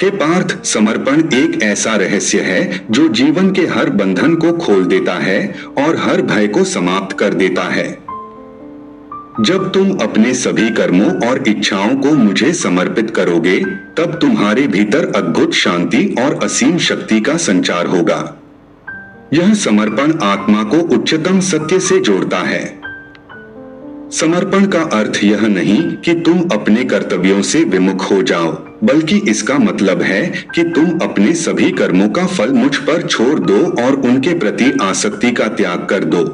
हे पार्थ, समर्पण एक ऐसा रहस्य है जो जीवन के हर बंधन को खोल देता है और हर भय को समाप्त कर देता है। जब तुम अपने सभी कर्मों और इच्छाओं को मुझे समर्पित करोगे, तब तुम्हारे भीतर अद्भुत शांति और असीम शक्ति का संचार होगा। यह समर्पण आत्मा को उच्चतम सत्य से जोड़ता है। समर्पण का अर्थ यह नहीं कि तुम अपने कर्तव्यों से विमुख हो जाओ, बल्कि इसका मतलब है कि तुम अपने सभी कर्मों का फल मुझ पर छोड़ दो और उनके प्रति आसक्ति का त्याग कर दो।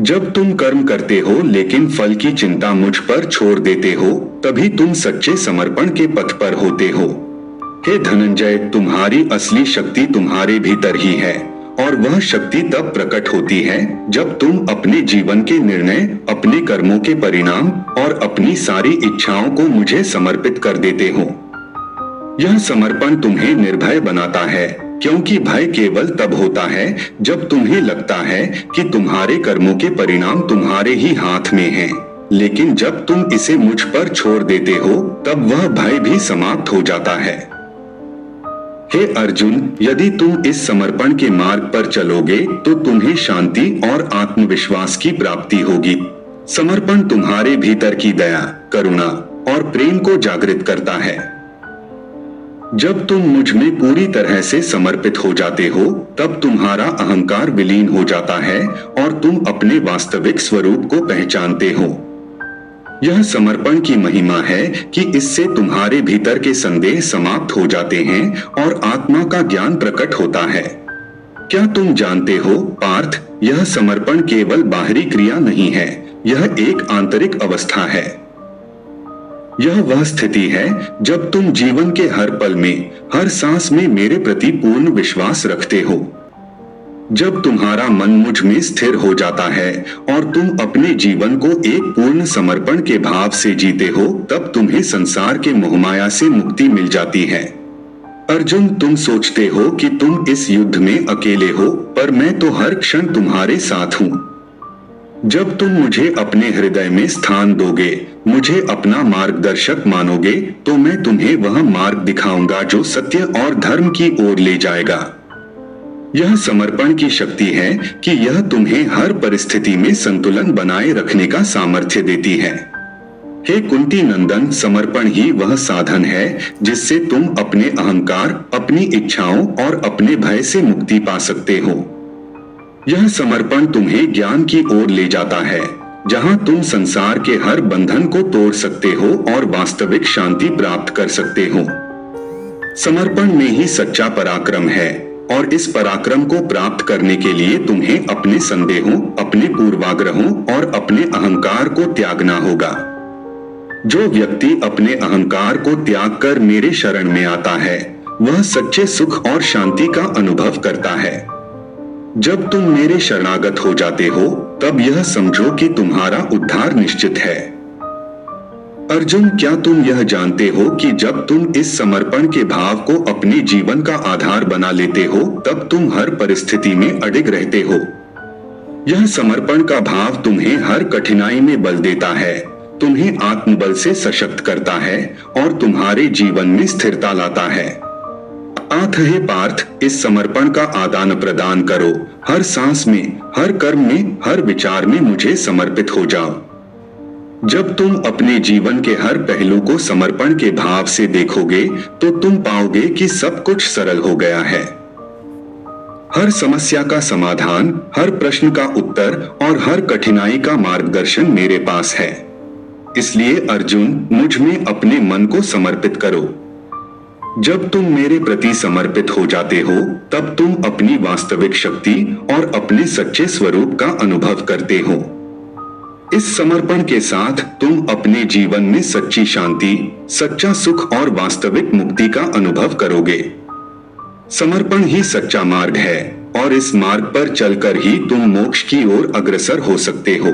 जब तुम कर्म करते हो लेकिन फल की चिंता मुझ पर छोड़ देते हो, तभी तुम सच्चे समर्पण के पथ पर होते हो। हे धनंजय, तुम्हारी असली शक्ति तुम्हारे भीतर ही है, और वह शक्ति तब प्रकट होती है जब तुम अपने जीवन के निर्णय, अपने कर्मों के परिणाम और अपनी सारी इच्छाओं को मुझे समर्पित कर देते हो। यह समर्पण तुम्हें निर्भय बनाता है, क्योंकि भय केवल तब होता है जब तुम्हें लगता है कि तुम्हारे कर्मों के परिणाम तुम्हारे ही हाथ में हैं। लेकिन जब तुम इसे मुझ पर छोड़ देते हो, तब वह भय भी समाप्त हो जाता है। हे अर्जुन, यदि तुम इस समर्पण के मार्ग पर चलोगे तो तुम्हें शांति और आत्मविश्वास की प्राप्ति होगी। समर्पण तुम्हारे भीतर की दया, करुणा और प्रेम को जागृत करता है। जब तुम मुझ में पूरी तरह से समर्पित हो जाते हो, तब तुम्हारा अहंकार विलीन हो जाता है और तुम अपने वास्तविक स्वरूप को पहचानते हो। यह समर्पण की महिमा है कि इससे तुम्हारे भीतर के संदेह समाप्त हो जाते हैं और आत्मा का ज्ञान प्रकट होता है। क्या तुम जानते हो पार्थ, यह समर्पण केवल बाहरी क्रिया नहीं है, यह एक आंतरिक अवस्था है। यह वह स्थिति है जब तुम जीवन के हर पल में, हर सांस में मेरे प्रति पूर्ण विश्वास रखते हो। जब तुम्हारा मन मुझ में स्थिर हो जाता है और तुम अपने जीवन को एक पूर्ण समर्पण के भाव से जीते हो, तब तुम्हें संसार के मोहमाया से मुक्ति मिल जाती है। अर्जुन, तुम सोचते हो कि तुम इस युद्ध में अकेले हो, पर मैं तो हर क्षण तुम्हारे साथ हूँ। जब तुम मुझे अपने हृदय में स्थान दोगे, मुझे अपना मार्गदर्शक मानोगे, तो मैं तुम्हें वह मार्ग दिखाऊंगा जो सत्य और धर्म की ओर ले जाएगा। यह समर्पण की शक्ति है कि यह तुम्हें हर परिस्थिति में संतुलन बनाए रखने का सामर्थ्य देती है। हे कुंती नंदन, समर्पण ही वह साधन है जिससे तुम अपने अहंकार, अपनी इच्छाओं और अपने भय से मुक्ति पा सकते हो। यह समर्पण तुम्हें ज्ञान की ओर ले जाता है, जहां तुम संसार के हर बंधन को तोड़ सकते हो और वास्तविक शांति प्राप्त कर सकते हो। समर्पण में ही सच्चा पराक्रम है, और इस पराक्रम को प्राप्त करने के लिए तुम्हें अपने संदेहों, अपने पूर्वाग्रहों और अपने अहंकार को त्यागना होगा। जो व्यक्ति अपने अहंकार को त्याग कर मेरे शरण में आता है, वह सच्चे सुख और शांति का अनुभव करता है। जब तुम मेरे शरणागत हो जाते हो, तब यह समझो कि तुम्हारा उद्धार निश्चित है। अर्जुन, क्या तुम यह जानते हो कि जब तुम इस समर्पण के भाव को अपने जीवन का आधार बना लेते हो, तब तुम हर परिस्थिति में अडिग रहते हो। यह समर्पण का भाव तुम्हें हर कठिनाई में बल देता है, तुम्हें आत्मबल से सशक्त करता है और तुम्हारे जीवन में स्थिरता लाता है। अतः हे पार्थ, इस समर्पण का आदान प्रदान करो। हर सांस में, हर कर्म में, हर विचार में मुझे समर्पित हो जाओ। जब तुम अपने जीवन के हर पहलू को समर्पण के भाव से देखोगे, तो तुम पाओगे कि सब कुछ सरल हो गया है। हर समस्या का समाधान, हर प्रश्न का उत्तर और हर कठिनाई का मार्गदर्शन मेरे पास है। इसलिए अर्जुन, मुझ में अपने मन को समर्पित करो। जब तुम मेरे प्रति समर्पित हो जाते हो, तब तुम अपनी वास्तविक शक्ति और अपने सच्चे स्वरूप का अनुभव करते हो। इस समर्पण के साथ तुम अपने जीवन में सच्ची शांति, सच्चा सुख और वास्तविक मुक्ति का अनुभव करोगे। समर्पण ही सच्चा मार्ग है, और इस मार्ग पर चलकर ही तुम मोक्ष की ओर अग्रसर हो सकते हो।